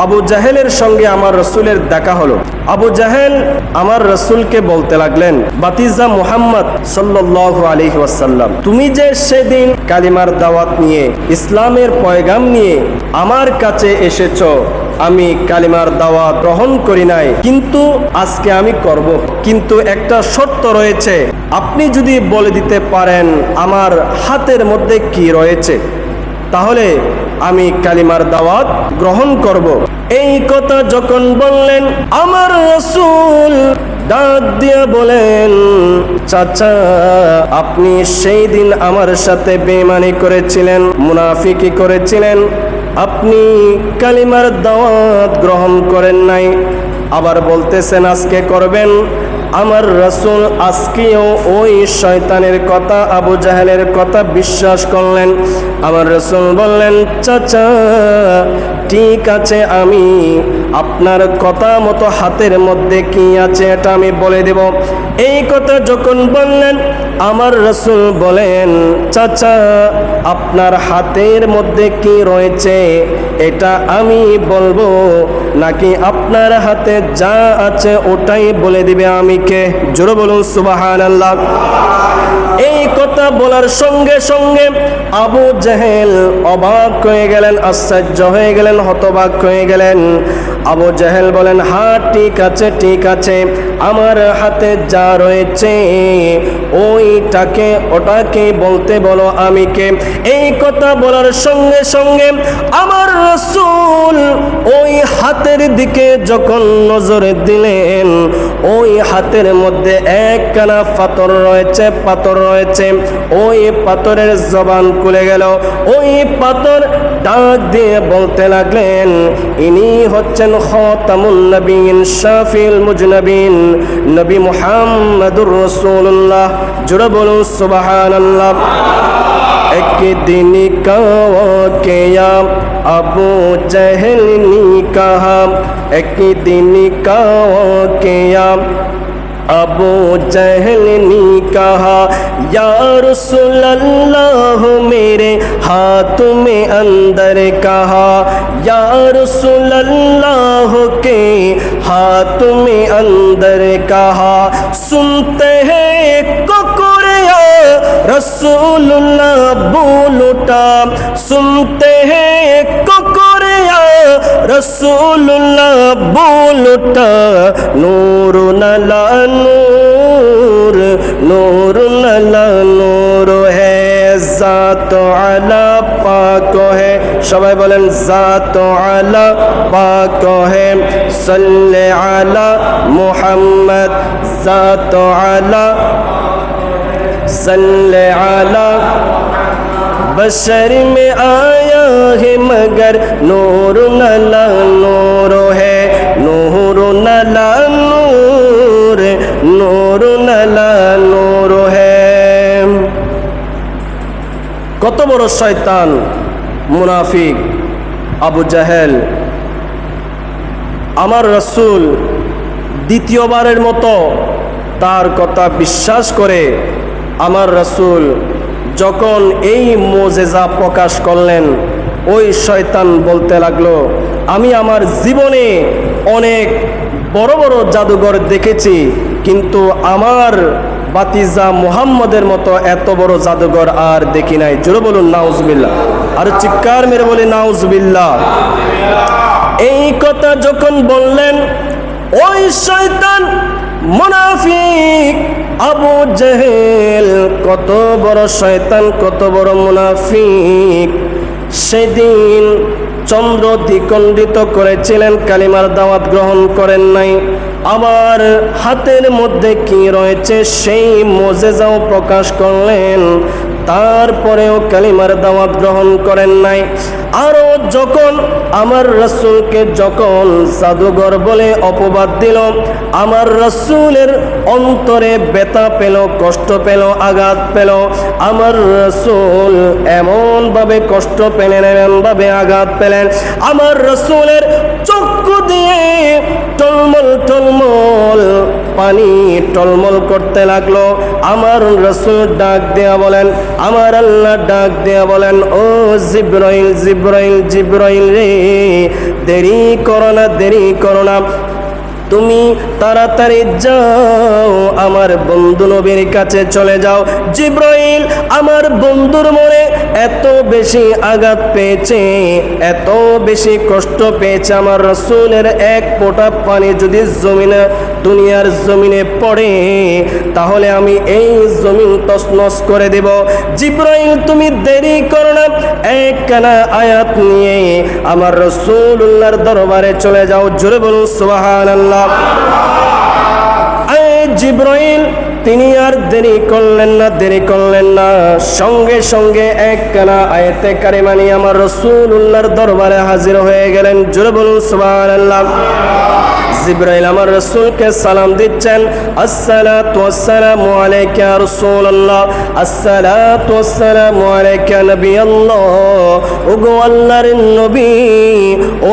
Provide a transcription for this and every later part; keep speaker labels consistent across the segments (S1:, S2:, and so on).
S1: আবু জাহেলের সঙ্গে আমার রসুলের দেখা হলো। আবু জাহেল আমার রসুলকে বলতে লাগলেন, বাতিজা মুহাম্মদ সাল্লাল্লাহু আলাইহি ওয়াসাল্লাম, তুমি যে সেদিন কালিমার দাওয়াত নিয়ে, ইসলামের পয়গাম নিয়ে আমার কাছে এসেছো, আমি কালিমার দাওয়াত গ্রহণ করি নাই, কিন্তু আজকে আমি করব। কিন্তু একটা শর্ত রয়েছে, আপনি যদি বলে দিতে পারেন আমার হাতের মধ্যে কি রয়েছে, তাহলে আমি কালিমার দাওয়াত গ্রহণ করব। এই কথা যখন বললেন, আমার রাসূল ডাক দিয়ে বলেন, চাচা, আপনি সেই দিন আমার সাথে বেঈমানি করেছিলেন, মুনাফিকি করেছিলেন, আপনি কালিমার দাওয়াত গ্রহণ করেন নাই, আবার বলতেছেন আজকে করবেন। আমার রাসূল আজকেও ওই শয়তানের কথা, আবু জাহেলের কথা বিশ্বাস করলেন। আমার রাসূল বললেন, চাচা ঠিক আছে, আমি আপনার কথা মতো হাতের মধ্যে কি আছে এটা আমি বলে দেব। এই কথা যখন বললেন, আমার রাসূল বলেন, চাচা আপনার হাতের মধ্যে কি রয়েছে এটা আমি বলবো, নাকি আপনার হাতে যা আছে ওটাই বলে দিবে? আমি কে? জোরে বলুন সুবহানাল্লাহ। এই কথা বলার সঙ্গে সঙ্গে আবু জাহেল অবাক হয়ে গেলেন, আশ্চর্য হয়ে গেলেন, হতবাক হয়ে গেলেন। আবু জাহেল বলেন, হ্যাঁ ঠিক আছে, ঠিক আছে, আমার হাতে যা রয়েছে ওইটাকে ওটাকে বলতে বলো, আমি কে? এই কথা বলার সঙ্গে সঙ্গে আমার রাসূল ওই হাতের দিকে যখন নজর দিলেন, ওই হাতের মধ্যে একখানা পাথর রয়েছে, পাথর রয়েছে। ওই পাথরের জবান খুলে গেল। ওই পাথর ডাক দিয়ে বলতে লাগলেন, ইনি হচ্ছেন খাতামুন নবীন, শাফিউল মুজনাবিন, নবী মুহাম্মদুর রাসূলুল্লাহ। জোরে বলুন সুবহানাল্লাহ। একদিন কাওয়া আবু জাহেল নি কাহা, একদিন কাওয়া अबू जहल ने कहा, या रसूल अल्लाह मेरे हाथ में अंदर कहा, या रसूल अल्लाह के हाथ में अंदर कहा, सुनते हैं कुकुरिया रसूलुल्लाह बोल उठा, सुनते हैं कुकुरिया रसूलुल्लाह बोल उठा, नूर नला नूर, नूर नला नूर है, जात आला पाक है। सबाई बोलें जात आला पाक है, सल्ले आला मुहम्मद, जात आला सल्ले आला, बशर में आया है मगर नूर नला नूर है, नूर नला नूर, नूर नला नूर है। কত বড় শয়তান মুনাফিক আবু জাহেল। আমার রাসূল দ্বিতীয়বারের মতো তার কথা বিশ্বাস করে আমার রাসূল যখন এই মুজিজা প্রকাশ করলেন, ওই শয়তান বলতে লাগলো, আমি আমার জীবনে অনেক বড় বড় জাদুঘর দেখেছি, কিন্তু আমার বাতিজা মুহাম্মদের মতো এত বড় জাদুঘর আর দেখি নাই। জোরে বলুন নাউজুবিল্লাহ। আর চিৎকার মেরে বলি নাউজুবিল্লাহ। এই কথা যখন বললেন, ওই শয়তান মুনাফিক আবু জাহেল, কত বড় শয়তান, কত বড় মুনাফিক, সেদিন চন্দ্র দ্বিখণ্ডিত করেছিলেন, কালিমার দাওয়াত গ্রহণ করেন নাই, আবার হাতের মধ্যে কি রয়েছে সেই মুজিজাও প্রকাশ করলেন, তারপরেও কালিমার দাওয়াত গ্রহণ করেন নাই। আরও যখন আমার রাসূলকে যখন জাদুঘর বলে অপবাদ দিল, আমার রাসূলের অন্তরে ব্যথা পেল, কষ্ট পেল, আঘাত পেল। আমার রাসূল এমনভাবে কষ্ট পেলেন, এমনভাবে আঘাত পেলেন, আমার রাসূলের চক্ষু দিয়ে টলমল টলমল পানি টলমল করতে লাগলো। আমার রাসূল ডাক দেয়া বলেন, আমার আল্লাহ ডাক দেয়া বলেন, ও জিবরাইল জিবরাইল জিবরাইল রে, দেরি করো না, দেরি করো না, তুমি তাড়াতাড়ি যাও, আমার বন্ধু নবীর কাছে চলে যাও। জিবরাইল আমার বন্ধুর মনে এত বেশি আঘাত পেয়েছে, এত বেশি কষ্ট পেয়েছে, আমার রাসূলের এক ফোঁটা পানি যদি জমিনে, দুনিয়ার জমিনে পড়ে, তাহলে আমি এই জমিন তছনছ করে দেব। জিবরাইল তুমি দেরি করো না, একখানা আয়াত নিয়ে আমার রাসূলুল্লাহর দরবারে চলে যাও। জোরে বলুন সুবহানাল্লাহ। জিবরাইল তিনি আর দেরি করলেন না, দেরি করলেন না, সঙ্গে সঙ্গে একখানা আয়াতে কারিমা নিয়ে আমার রাসূলুল্লাহর দরবারে হাজির হয়ে গেলেন। জোরে বলুন সুবহানাল্লাহ। জিবরাইল আমার রাসূলকে সালাম দিচ্ছেন, আসসালাতু ওয়াসসালামু আলাইকা ইয়া রাসূলুল্লাহ, আসসালাতু ওয়াসসালামু আলাইকা নবিয়াল্লাহ। ওগো আল্লাহর নবী,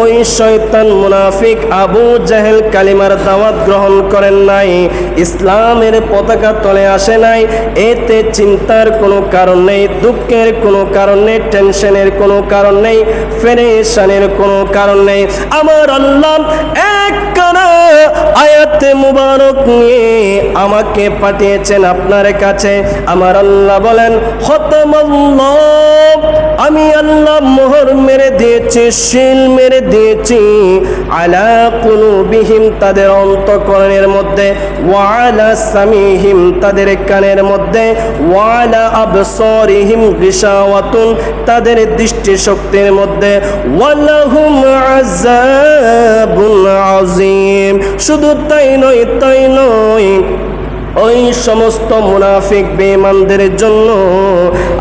S1: ওই শয়তান মুনাফিক আবু জাহেল কালিমার দাওয়াত গ্রহণ করেন নাই, ইসলামের পতাকা তলে আসে নাই, এতে চিন্তার কোনো কারণ নেই, দুঃখের কোনো কারণ নেই, টেনশনের কোনো কারণ নেই, পেরেশানির কোনো কারণ নেই। আমার আল্লাহ এক আয়াতে মুবারক নিয়ে আমাকে পাঠিয়েছেন আপনার কাছে। আমার আল্লাহ বলেন, খতমাল্লাহ, আমি আল্লাহ মোহর মেরে দিয়েছি, শিল মেরে দিয়েছি, আলা কুলুবিহিম তাদের অন্তঃকরণের মধ্যে, ওয়া আলা সামিহিম তাদের কানের মধ্যে, ওয়া আলা আবসারিহিম গিশাওয়াতুন তাদের দৃষ্টিশক্তির মধ্যে, ওয়া লাহুম আযাবুন আযীম। শুধু তাই নয়, তাই নয়, ওই সমস্ত মুনাফিক বেঈমানদের জন্য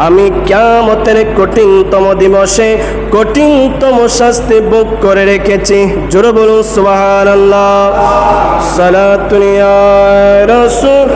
S1: আমি কিয়ামতের কঠিনতম দিবসে কঠিনতম শাস্তি ভোগ করে রেখেছি। জোরে বলুন সুবহানাল্লাহ। সালাতুন ইয়া রাসূল।